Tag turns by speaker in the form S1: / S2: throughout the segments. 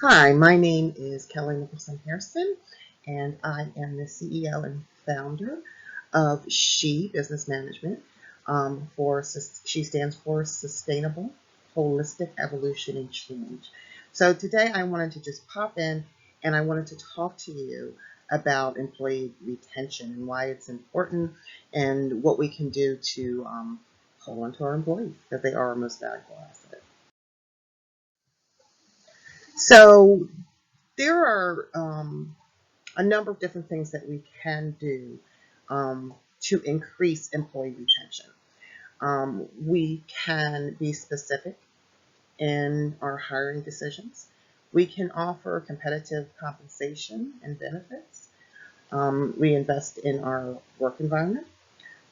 S1: Hi, my name is Kelly Nicholson Harrison, and I am the CEO and founder of She Business Management. She stands for Sustainable Holistic Evolution and Change. So today I wanted to just pop in and I wanted to talk to you about employee retention and why it's important and what we can do to hold on to our employees because they are our most valuable asset. So there are a number of different things that we can do to increase employee retention. We can be specific in our hiring decisions. We can offer competitive compensation and benefits. We invest in our work environment.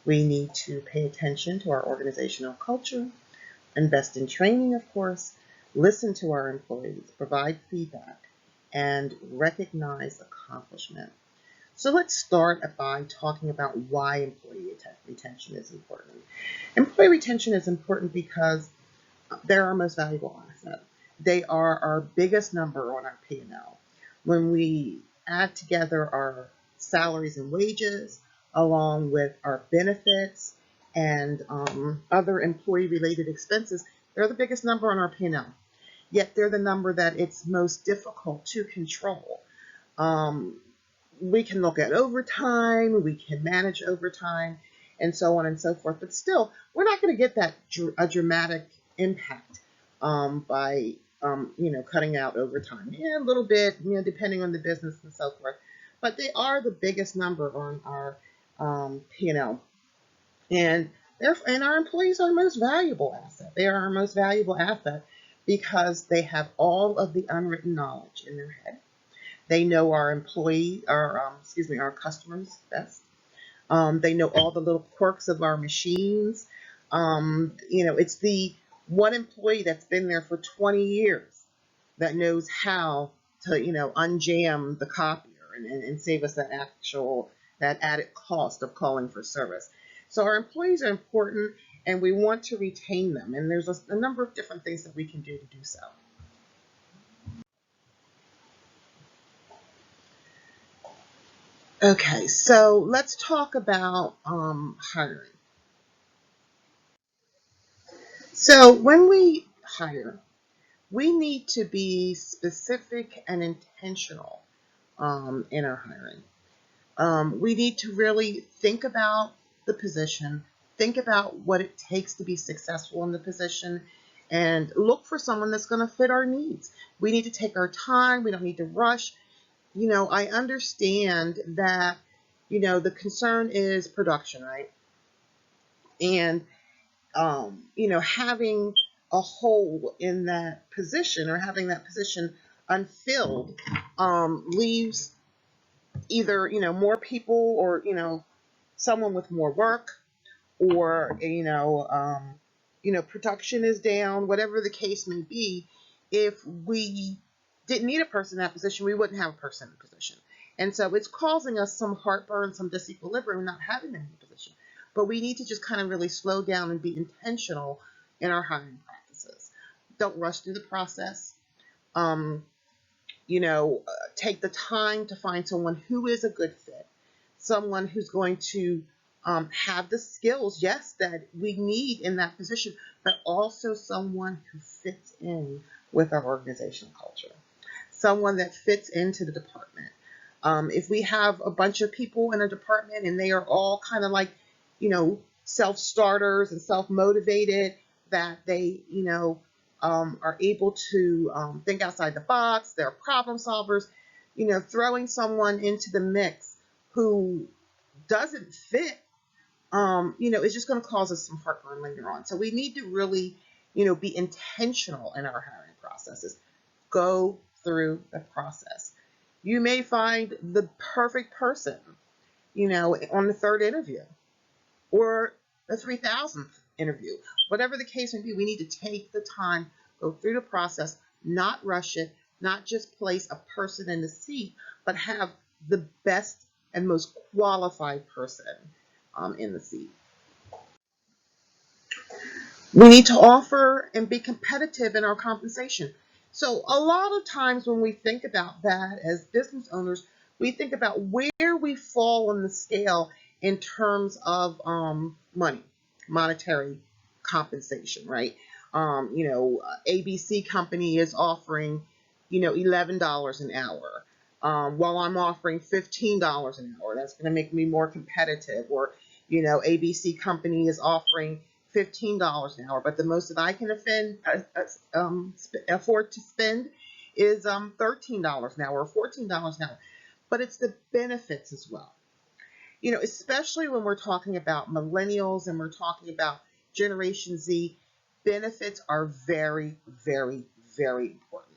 S1: We need to pay attention to our organizational culture, invest in training, of course, listen to our employees, provide feedback, and recognize accomplishment. So let's start by talking about why employee retention is important. Employee retention is important because they're our most valuable asset. They are our biggest number on our P&L. When we add together our salaries and wages, along with our benefits and other employee-related expenses, they're the biggest number on our P&L. Yet they're the number that it's most difficult to control. We can look at overtime, we can manage overtime, and so on and so forth. But still, we're not going to get that a dramatic impact by cutting out overtime. Yeah, a little bit, depending on the business and so forth. But they are the biggest number on our P&L, and our employees are our most valuable asset. They are our most valuable asset because they have all of the unwritten knowledge in their head. They know our customers best. They know all the little quirks of our machines. It's the one employee that's been there for 20 years that knows how to, unjam the copier and save us that added cost of calling for service. So our employees are important and we want to retain them. And there's a number of different things that we can do to do so. Okay, so let's talk about hiring. So when we hire, we need to be specific and intentional in our hiring. We need to really think about the position, think about what it takes to be successful in the position, and look for someone that's going to fit our needs. We need to take our time. We don't need to rush. I understand that, the concern is production, right? And, having a hole in that position or having that position unfilled leaves either, more people or, someone with more work or, production is down, whatever the case may be. If we didn't need a person in that position, we wouldn't have a person in the position. And so it's causing us some heartburn, some disequilibrium, not having them in the position. But we need to just kind of really slow down and be intentional in our hiring practices. Don't rush through the process. Um, take the time to find someone who is a good fit, someone who's going to have the skills, yes, that we need in that position, but also someone who fits in with our organizational culture, someone that fits into the department. If we have a bunch of people in a department and they are all kind of like, self-starters and self-motivated, that they, are able to think outside the box, they're problem solvers, throwing someone into the mix who doesn't fit, it's just going to cause us some heartburn later on. So we need to really, be intentional in our hiring processes. Go through the process. You may find the perfect person, on the third interview or the 3,000th interview. Whatever the case may be, we need to take the time, go through the process, not rush it, not just place a person in the seat, but have the best and most qualified person in the seat. We need to offer and be competitive in our compensation. So a lot of times when we think about that as business owners, we think about where we fall on the scale in terms of money, monetary compensation, right? ABC company is offering, $11 an hour, while I'm offering $15 an hour. That's going to make me more competitive. Or, ABC company is offering $15 an hour, but the most that I can afford to spend is $13 an hour or $14 an hour. But it's the benefits as well. Especially when we're talking about millennials and we're talking about Generation Z, benefits are very, very, very important.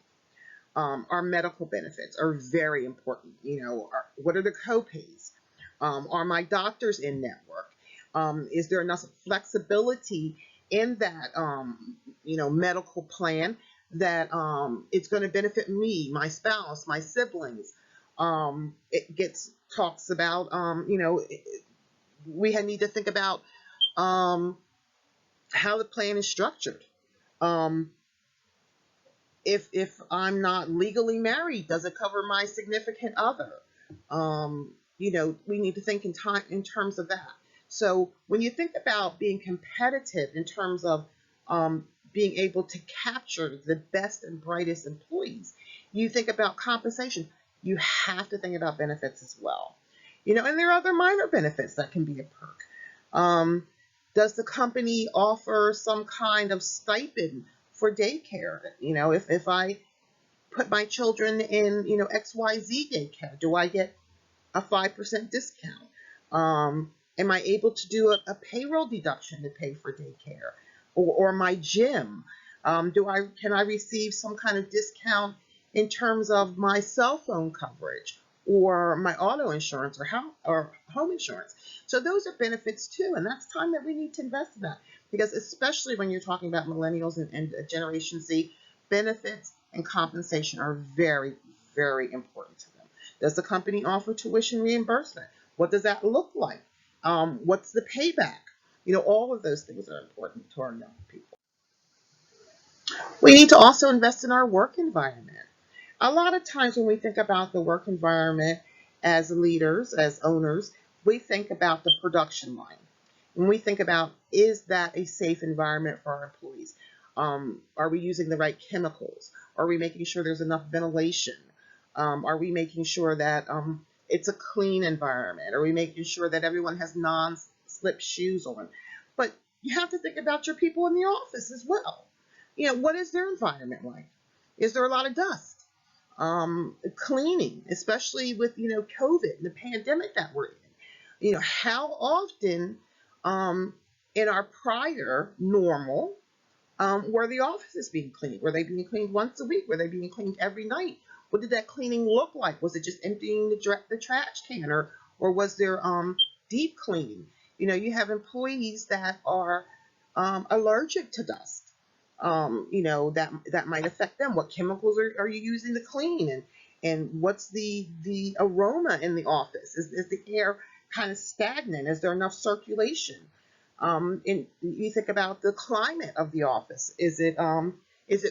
S1: Our medical benefits are very important. What are the copays? Are my doctors in network? Is there enough flexibility in that, medical plan that it's going to benefit me, my spouse, my siblings? It gets talks about, we need to think about how the plan is structured. Um, if I'm not legally married, does it cover my significant other? We need to think in terms of that. So when you think about being competitive in terms of being able to capture the best and brightest employees, you think about compensation. You have to think about benefits as well. And there are other minor benefits that can be a perk. Does the company offer some kind of stipend for daycare? If I put my children in, XYZ daycare, do I get a 5% discount? Am I able to do a payroll deduction to pay for daycare or my gym? Can I receive some kind of discount in terms of my cell phone coverage or my auto insurance or home insurance? So those are benefits too, and that's time that we need to invest in that, because especially when you're talking about millennials and Generation Z, benefits and compensation are very, very important to them. Does the company offer tuition reimbursement? What does that look like? What's the payback? All of those things are important to our young people. We need to also invest in our work environment. A lot of times when we think about the work environment as leaders, as owners, we think about the production line. When we think about, is that a safe environment for our employees? Are we using the right chemicals? Are we making sure there's enough ventilation? Are we making sure that it's a clean environment? Are we making sure that everyone has non-slip shoes on? But you have to think about your people in the office as well. What is their environment like? Is there a lot of dust? Cleaning, especially with, COVID and the pandemic that we're in. How often in our prior normal were the offices being cleaned? Were they being cleaned once a week? Were they being cleaned every night? What did that cleaning look like? Was it just emptying the trash can, or was there deep cleaning? You have employees that are allergic to dust. That might affect them. What chemicals are you using to clean, and what's the aroma in the office? Is the air kind of stagnant? Is there enough circulation? And you think about the climate of the office. Is it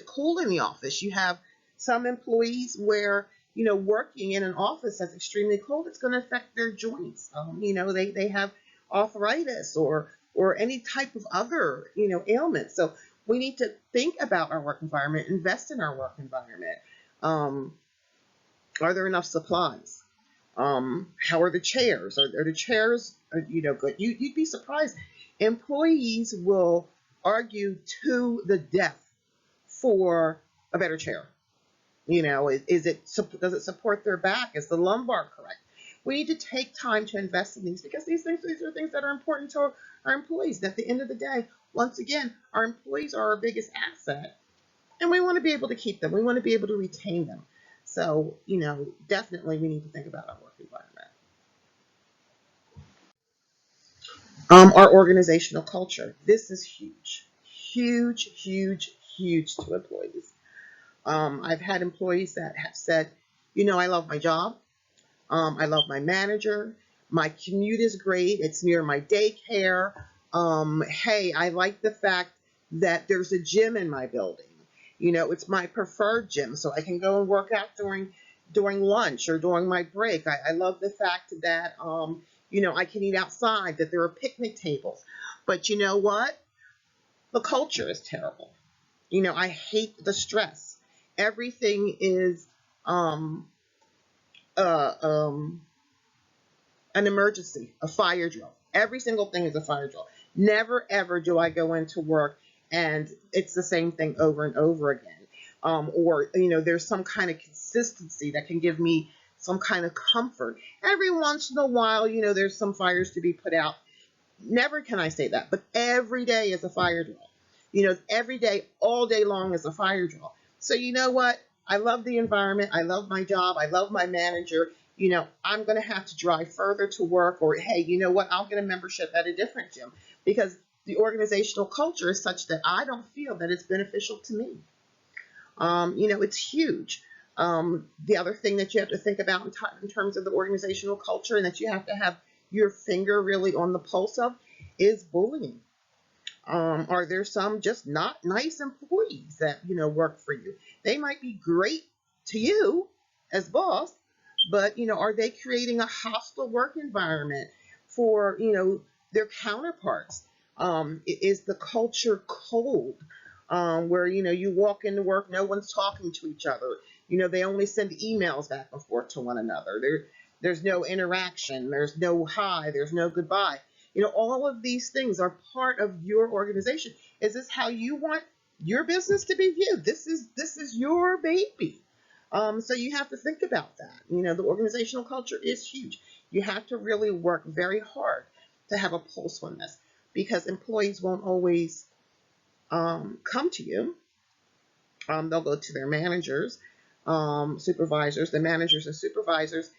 S1: cool in the office? You have some employees where, working in an office that's extremely cold, it's going to affect their joints. They have arthritis or any type of other, ailment. So we need to think about our work environment, invest in our work environment. Are there enough supplies? How are the chairs? Are the chairs, good? You'd be surprised. Employees will argue to the death for a better chair. Does it support their back? Is the lumbar correct? We need to take time to invest in these, because these are things that are important to our employees. And at the end of the day, once again, our employees are our biggest asset, and we want to be able to keep them. We want to be able to retain them. So, definitely we need to think about our work environment. Our organizational culture. This is huge, huge, huge, huge to employees. I've had employees that have said, I love my job. I love my manager. My commute is great. It's near my daycare. Hey, I like the fact that there's a gym in my building. It's my preferred gym, so I can go and work out during lunch or during my break. I love the fact that I can eat outside, that there are picnic tables. But you know what? The culture is terrible. I hate the stress. Everything is um, uh, um, an emergency, a fire drill. Every single thing is a fire drill. Never ever do I go into work and it's the same thing over and over again. Or there's some kind of consistency that can give me some kind of comfort. Every once in a while, there's some fires to be put out. Never can I say that, but every day is a fire drill. Every day, all day long is a fire drill. So you know what? I love the environment. I love my job. I love my manager. I'm going to have to drive further to work, or hey, you know what? I'll get a membership at a different gym because the organizational culture is such that I don't feel that it's beneficial to me. It's huge. The other thing that you have to think about in terms of the organizational culture and that you have to have your finger really on the pulse of is bullying. Are there some just not nice employees that work for you? They might be great to you as boss, but are they creating a hostile work environment for their counterparts? Is the culture cold? Where you walk into work, no one's talking to each other. They only send emails back and forth to one another. There's no interaction. There's no hi. There's no goodbye. All of these things are part of your organization. Is this how you want your business to be viewed? This is your baby. So you have to think about that. The organizational culture is huge. You have to really work very hard to have a pulse on this because employees won't always come to you. They'll go to their managers, supervisors, the managers and supervisors.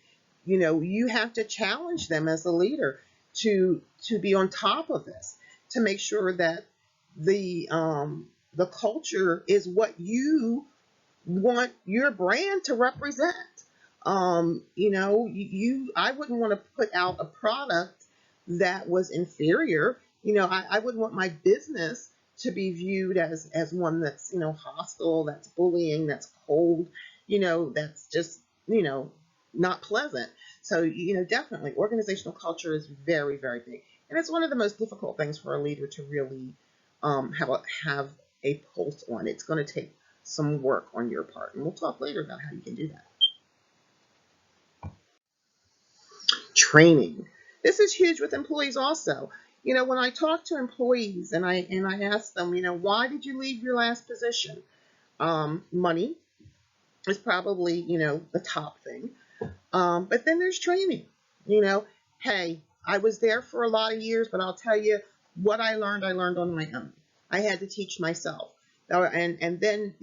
S1: You have to challenge them as a leader to be on top of this, to make sure that the culture is what you want your brand to represent. I wouldn't want to put out a product that was inferior. I wouldn't want my business to be viewed as one that's hostile, that's bullying, that's cold, that's just not pleasant. So definitely organizational culture is very, very big, and it's one of the most difficult things for a leader to really have a pulse on. It's going to take some work on your part, and we'll talk later about how you can do that. Training. This is huge with employees also. When I talk to employees and I ask them, why did you leave your last position? Money is probably, the top thing. But then there's training. Hey, I was there for a lot of years, but I'll tell you what I learned on my own. I had to teach myself. And then,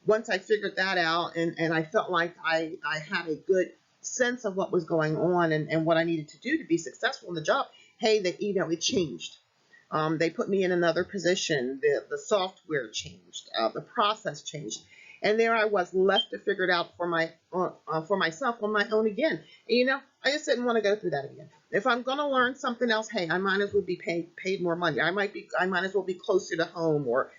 S1: once I figured that out and I felt like I had a good sense of what was going on and what I needed to do to be successful in the job, hey, that it changed. They put me in another position. The software changed. The process changed. And there I was, left to figure it out for myself on my own again. And, I just didn't want to go through that again. If I'm going to learn something else, hey, I might as well be paid more money. I might as well be closer to home, or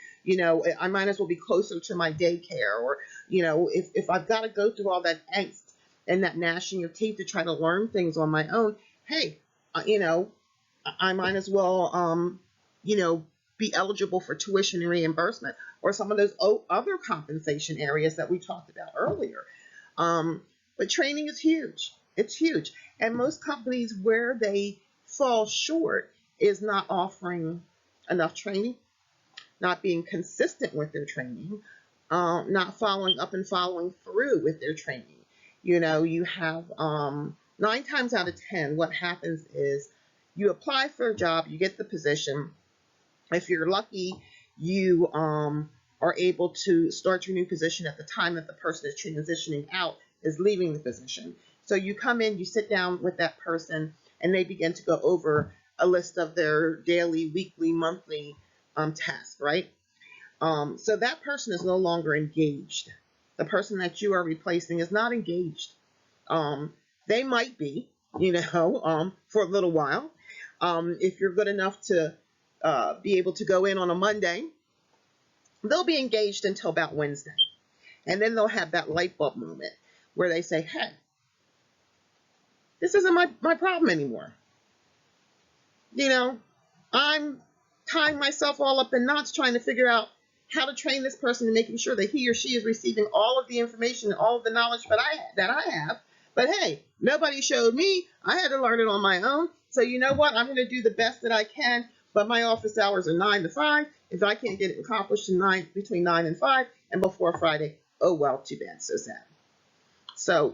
S1: I might as well be closer to my daycare, or if I've got to go through all that angst and that gnashing of teeth to try to learn things on my own, hey, I might as well be eligible for tuition reimbursement or some of those other compensation areas that we talked about earlier. But training is huge. It's huge. And most companies, where they fall short is not offering enough training, not being consistent with their training, not following up and following through with their training. You have 9 times out of 10, what happens is you apply for a job, you get the position. If you're lucky, you are able to start your new position at the time that the person is transitioning out, is leaving the position. So you come in, you sit down with that person, and they begin to go over a list of their daily, weekly, monthly tasks, right? So that person is no longer engaged. The person that you are replacing is not engaged. They might be, for a little while. If you're good enough to be able to go in on a Monday they'll be engaged until about Wednesday. And then they'll have that light bulb moment where they say, hey, this isn't my problem anymore. You know, I'm tying myself all up in knots trying to figure out how to train this person and making sure that he or she is receiving all of the information and all of the knowledge that I have. But hey, nobody showed me. I had to learn it on my own. So you know what? I'm going to do the best that I can. But my office hours are 9 to 5. If I can't get it accomplished between 9 and 5 and before Friday, oh well, too bad, so sad. So,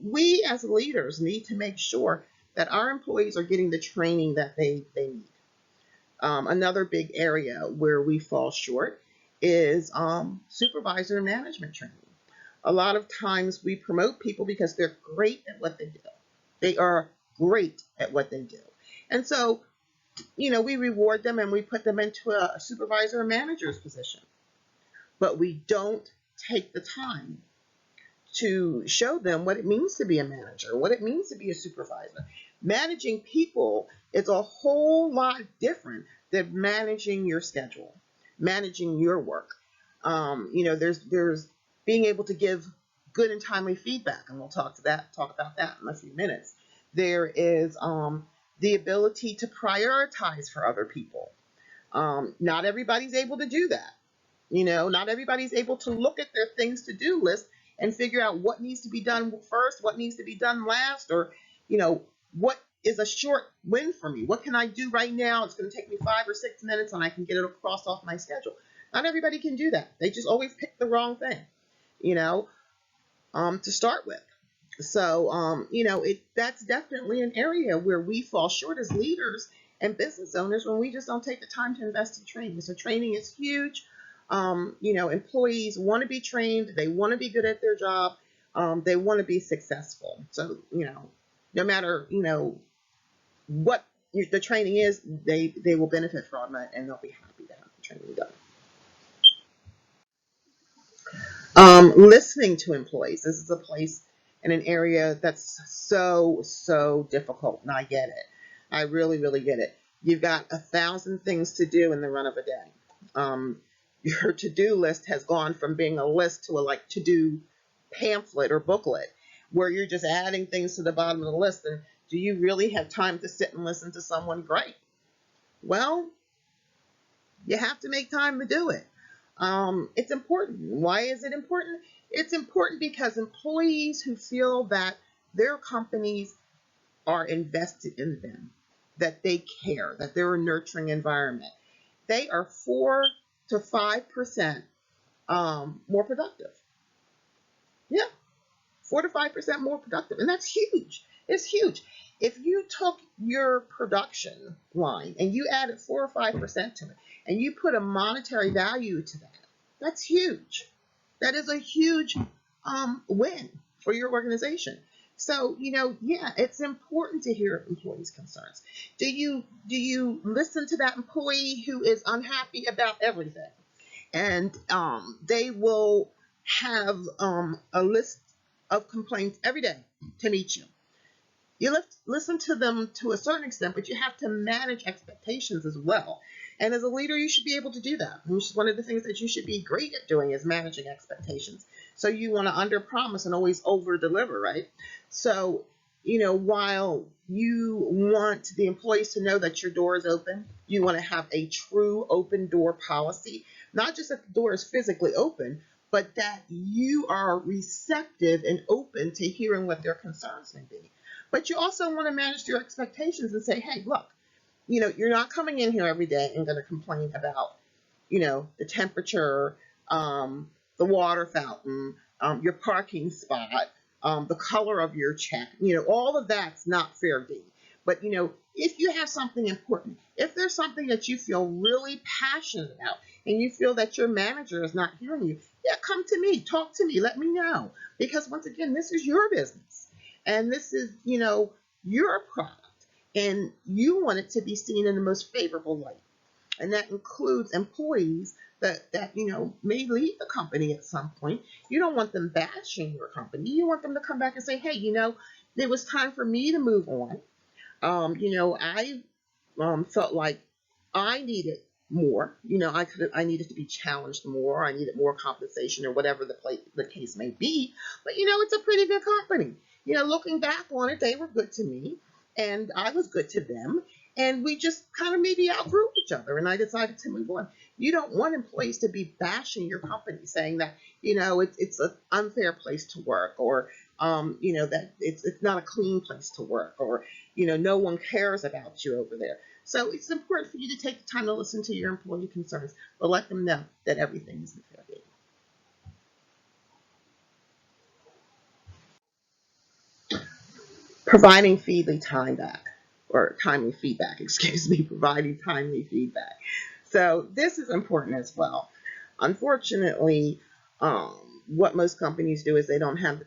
S1: we as leaders need to make sure that our employees are getting the training that they need. Another big area where we fall short is supervisor and management training. A lot of times we promote people because they're great at what they do. They are great at what they do. And so, we reward them and we put them into a supervisor or manager's position. But we don't take the time to show them what it means to be a manager, what it means to be a supervisor. Managing people is a whole lot different than managing your schedule, managing your work. There's being able to give good and timely feedback, and we'll talk about that in a few minutes. There is the ability to prioritize for other people. Not everybody's able to do that. Not everybody's able to look at their things to do list and figure out what needs to be done first, what needs to be done last, or, what is a short win for me? What can I do right now? It's going to take me 5 or 6 minutes and I can get it across off my schedule. Not everybody can do that. They just always pick the wrong thing, to start with. So, that's definitely an area where we fall short as leaders and business owners when we just don't take the time to invest in training. So training is huge. Employees want to be trained. They want to be good at their job. They want to be successful. So, no matter, what the training is, they will benefit from it and they'll be happy to have the training done. Listening to employees. This is a place in an area that's so difficult, and I get it. I really, really get it. You've got 1,000 things to do in the run of a day. Your to-do list has gone from being a list to a to-do pamphlet or booklet, where you're just adding things to the bottom of the list. And do you really have time to sit and listen to someone? Great. Well, you have to make time to do it. It's important. Why is it important? It's important because employees who feel that their companies are invested in them, that they care, that they're a nurturing environment, they are 4 to 5% more productive. Yeah, 4 to 5% more productive, and that's huge. It's huge. If you took your production line and you added 4 or 5% to it, and you put a monetary value to that, that's huge. That is a huge win for your organization. So, yeah, it's important to hear employees' concerns. Do you listen to that employee who is unhappy about everything? And they will have a list of complaints every day to meet you. You listen to them to a certain extent, but you have to manage expectations as well. And as a leader, you should be able to do that. Which is one of the things that you should be great at doing is managing expectations. So you want to under promise and always over deliver, right? So, while you want the employees to know that your door is open, you want to have a true open door policy. Not just that the door is physically open, but that you are receptive and open to hearing what their concerns may be. But you also want to manage your expectations and say, hey, look, you're not coming in here every day and going to complain about, the temperature, the water fountain, your parking spot, the color of your check. All of that's not fair game. But, if you have something important, if there's something that you feel really passionate about and you feel that your manager is not hearing you, yeah, come to me, talk to me, let me know. Because once again, this is your business and this is, your product, and you want it to be seen in the most favorable light. And that includes employees that may leave the company at some point. You don't want them bashing your company. You want them to come back and say, hey, it was time for me to move on. I felt like I needed more. I needed to be challenged more. I needed more compensation or whatever the case may be. But it's a pretty good company. Looking back on it, they were good to me, and I was good to them, and we just kind of maybe outgrew each other. And I decided to move on. You don't want employees to be bashing your company, saying that it's an unfair place to work, or that it's not a clean place to work, or no one cares about you over there. So it's important for you to take the time to listen to your employee concerns, but let them know that everything isn't fair game. Providing feedly time back, or timely feedback, excuse me, providing timely feedback. So this is important as well. Unfortunately, what most companies do is they don't have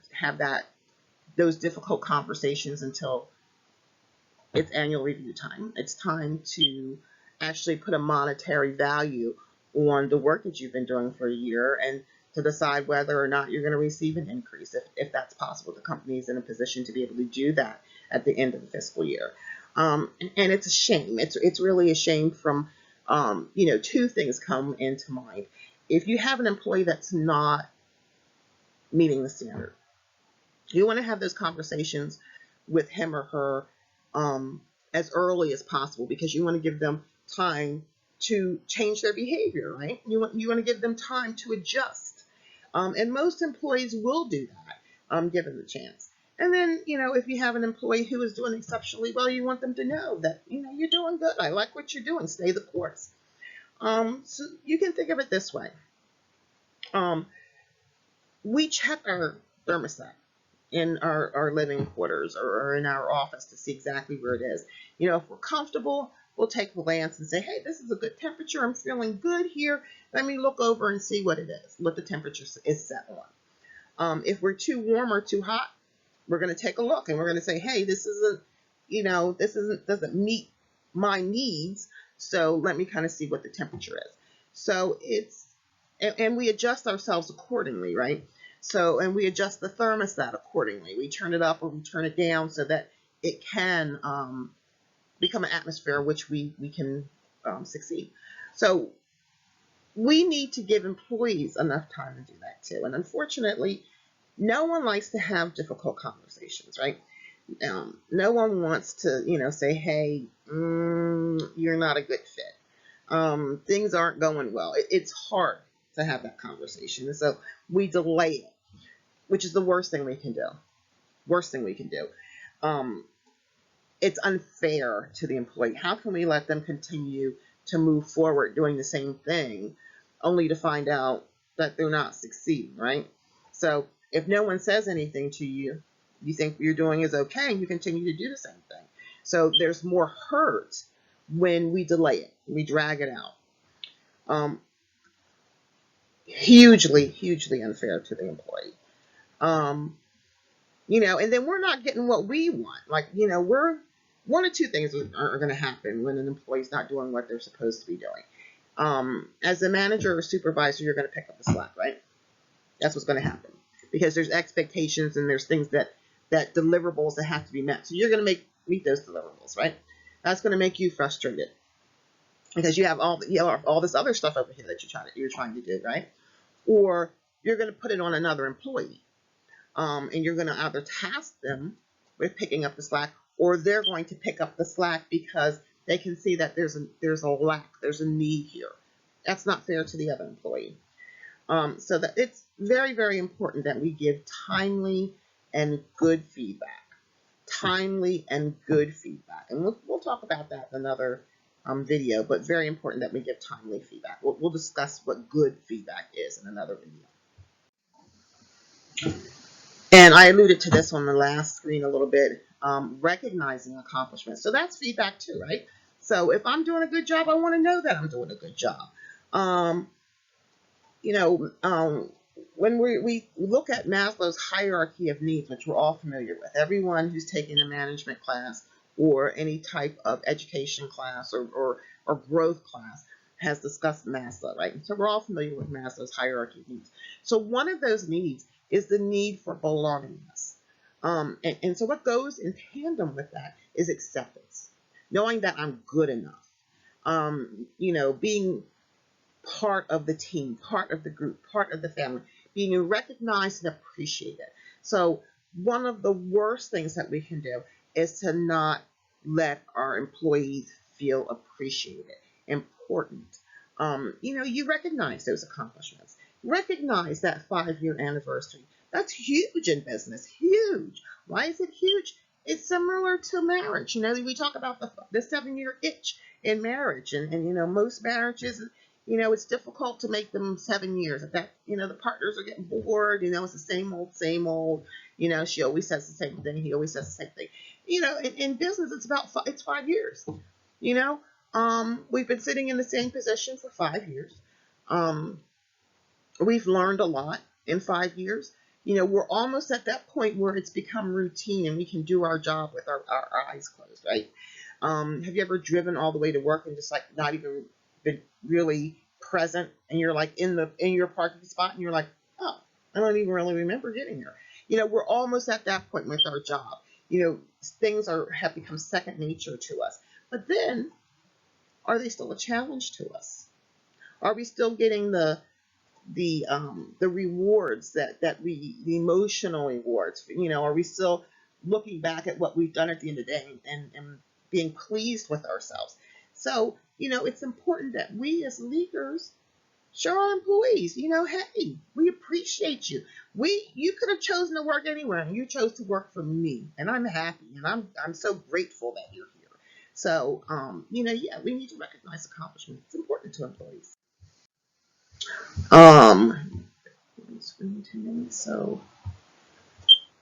S1: those difficult conversations until it's annual review time. It's time to actually put a monetary value on the work that you've been doing for a year, and to decide whether or not you're going to receive an increase, if that's possible. The company is in a position to be able to do that at the end of the fiscal year. And it's a shame. It's really a shame from, two things come into mind. If you have an employee that's not meeting the standard, you want to have those conversations with him or her as early as possible, because you want to give them time to change their behavior, right? You want to give them time to adjust, and most employees will do that, given the chance. And then, if you have an employee who is doing exceptionally well, you want them to know that you're doing good. I like what you're doing. Stay the course. So you can think of it this way. We check our thermostat in our living quarters, or in our office, to see exactly where it is. If we're comfortable, we'll take a glance and say, hey, this is a good temperature. I'm feeling good here. Let me look over and see what it is, what the temperature is set on. If we're too warm or too hot, we're going to take a look, and we're going to say, hey, this doesn't meet my needs. So let me kind of see what the temperature is. So and we adjust ourselves accordingly, right? So, and we adjust the thermostat accordingly. We turn it up or we turn it down so that it can become an atmosphere in which we can succeed. So we need to give employees enough time to do that too. And unfortunately, no one likes to have difficult conversations, right? No one wants to, say, hey, you're not a good fit. Things aren't going well. It's hard to have that conversation. And so we delay it, which is the worst thing we can do. Worst thing we can do. It's unfair to the employee. How can we let them continue to move forward doing the same thing, only to find out that they're not succeeding, right? So if no one says anything to you, you think what you're doing is okay, and you continue to do the same thing. So there's more hurt when we delay it, we drag it out. Hugely, hugely unfair to the employee. And then we're not getting what we want. Like, we're one of two things are going to happen when an employee's not doing what they're supposed to be doing. As a manager or supervisor, you're going to pick up the slack, right? That's what's going to happen, because there's expectations and there's things that deliverables that have to be met. So you're going to meet those deliverables, right? That's going to make you frustrated, because you have all this other stuff over here that you're trying to do, right? Or you're going to put it on another employee, and you're going to either task them with picking up the slack, or they're going to pick up the slack because they can see that there's a lack, there's a need here. That's not fair to the other employee. So that it's very, very important that we give timely and good feedback. Timely and good feedback. And we'll talk about that in another video, but very important that we give timely feedback. We'll discuss what good feedback is in another video. And I alluded to this on the last screen a little bit, recognizing accomplishments. So that's feedback too, right? So if I'm doing a good job, I want to know that I'm doing a good job. When we look at Maslow's hierarchy of needs, which we're all familiar with, everyone who's taken a management class or any type of education class or growth class has discussed Maslow, right? So we're all familiar with Maslow's hierarchy of needs. So one of those needs is the need for belongingness. And so what goes in tandem with that is acceptance, knowing that I'm good enough. being part of the team, part of the group, part of the family, being recognized and appreciated. So one of the worst things that we can do is to not let our employees feel appreciated, important. You recognize those accomplishments. Recognize that 5-year anniversary. That's huge in business, huge. Why is it huge? It's similar to marriage. We talk about the 7-year itch in marriage, and most marriages, it's difficult to make them 7 years. The partners are getting bored. It's the same old, same old. She always says the same thing. He always says the same thing. In business, it's 5 years. You know, we've been sitting in the same position for 5 years. Um, we've learned a lot in 5 years. We're almost at that point where it's become routine and we can do our job with our eyes closed, right? Have you ever driven all the way to work and just like not even been really present, and you're like in your parking spot and you're like, oh, I don't even really remember getting there. We're almost at that point with our job. Things have become second nature to us. But then, are they still a challenge to us? Are we still getting the rewards the emotional rewards? Are we still looking back at what we've done at the end of the day and being pleased with ourselves? So, it's important that we as leaders show our employees, hey, we appreciate you. You could have chosen to work anywhere, and you chose to work for me, and I'm happy, and I'm so grateful that you're here. So, yeah, we need to recognize accomplishments. It's important to employees. Um, so,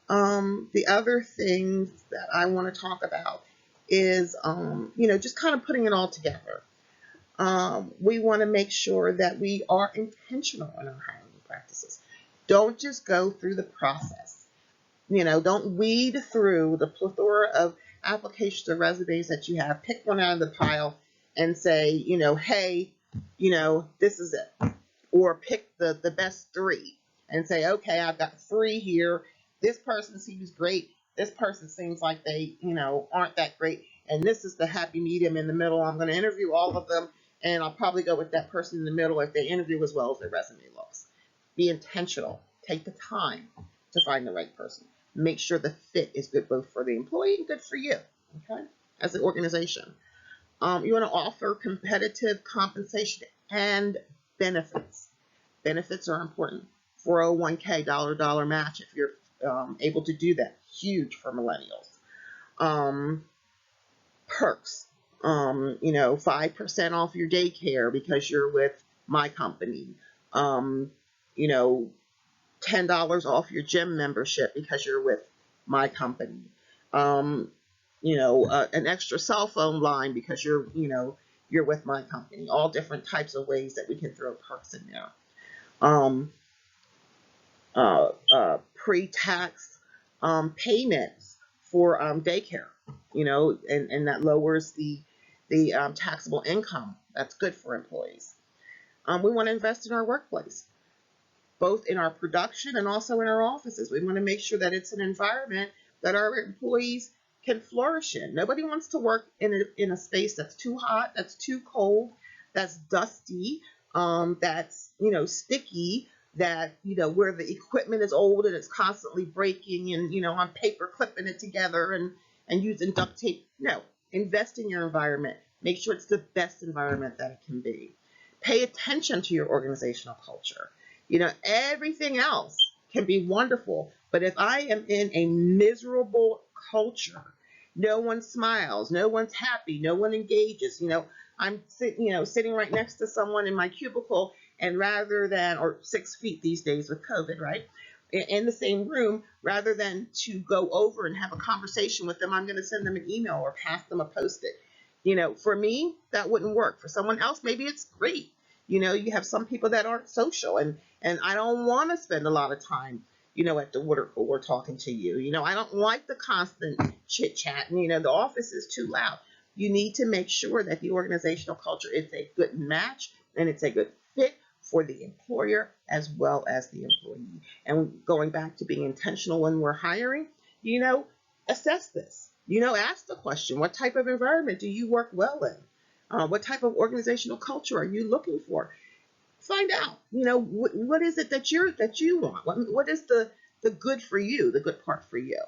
S1: the other things that I want to talk about is, just kind of putting it all together. We want to make sure that we are intentional in our hiring practices. Don't just go through the process. Don't weed through the plethora of applications or resumes that you have. Pick one out of the pile and say, hey, this is it. Or pick the best three and say, okay, I've got three here. This person seems great. This person seems like they, aren't that great. And this is the happy medium in the middle. I'm going to interview all of them, and I'll probably go with that person in the middle if they interview as well as their resume looks. Be intentional. Take the time to find the right person. Make sure the fit is good both for the employee and good for you, okay, as an organization. You want to offer competitive compensation and benefits. Benefits are important. 401k, dollar match if you're able to do that. Huge for millennials. Perks. 5% off your daycare because you're with my company. Um, you know, $10 off your gym membership because you're with my company. Um, an extra cell phone line because you're with my company. All different types of ways that we can throw perks in there. Um, Pre-tax payments for daycare, and that lowers the taxable income. That's good for employees. We want to invest in our workplace, both in our production and also in our offices. We want to make sure that it's an environment that our employees can flourish in. Nobody wants to work in a space that's too hot, that's too cold, that's dusty, that's sticky, that where the equipment is old and it's constantly breaking, and I'm paper clipping it together and using duct tape. No, invest in your environment. Make sure it's the best environment that it can be. Pay attention to your organizational culture. Everything else can be wonderful, but if I am in a miserable culture, no one smiles, no one's happy, no one engages. I'm sitting right next to someone in my cubicle, and rather than, or 6 feet these days with COVID, right, in the same room, rather than to go over and have a conversation with them, I'm going to send them an email or pass them a Post-it. For me, that wouldn't work. For someone else, maybe it's great. You have some people that aren't social, and I don't want to spend a lot of time, at the water cooler talking to you. I don't like the constant chit chat, and the office is too loud. You need to make sure that the organizational culture is a good match and it's a good fit for the employer as well as the employee. And going back to being intentional when we're hiring, assess this. Ask the question, what type of environment do you work well in? What type of organizational culture are you looking for? Find out. What is it that you want? What is the good for you, the good part for you?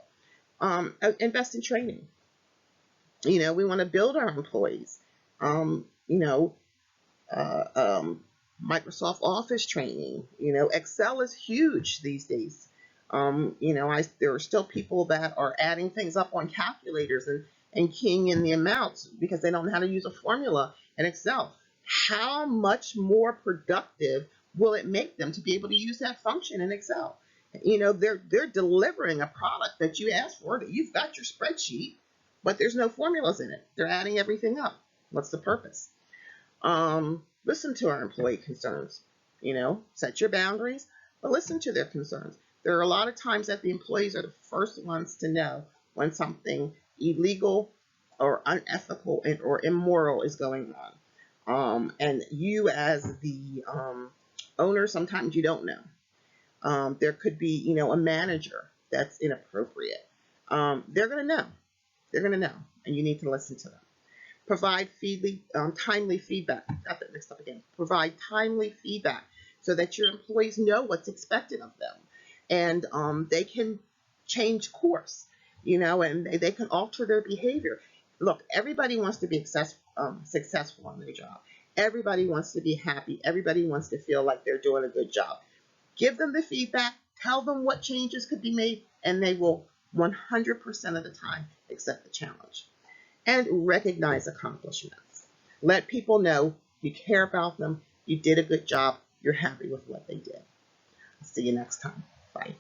S1: Invest in training. We want to build our employees. Um, you know, uh, um, Microsoft Office training. Excel is huge these days. There are still people that are adding things up on calculators and keying in the amounts because they don't know how to use a formula in Excel. How much more productive will it make them to be able to use that function in Excel? They're delivering a product that you asked for, that you've got your spreadsheet, but there's no formulas in it. They're adding everything up. What's the purpose? Listen to our employee concerns. Set your boundaries, but listen to their concerns. There are a lot of times that the employees are the first ones to know when something illegal or unethical or immoral is going on. And you, as the owner, sometimes you don't know. There could be, a manager that's inappropriate. They're going to know. They're going to know, and you need to listen to them. Provide timely feedback. Got that mixed up again. Provide timely feedback so that your employees know what's expected of them, and they can change course. And they can alter their behavior. Look, everybody wants to be successful on their job. Everybody wants to be happy. Everybody wants to feel like they're doing a good job. Give them the feedback. Tell them what changes could be made, and they will 100% of the time accept the challenge. And recognize accomplishments. Let people know you care about them, you did a good job, you're happy with what they did. I'll see you next time. Bye.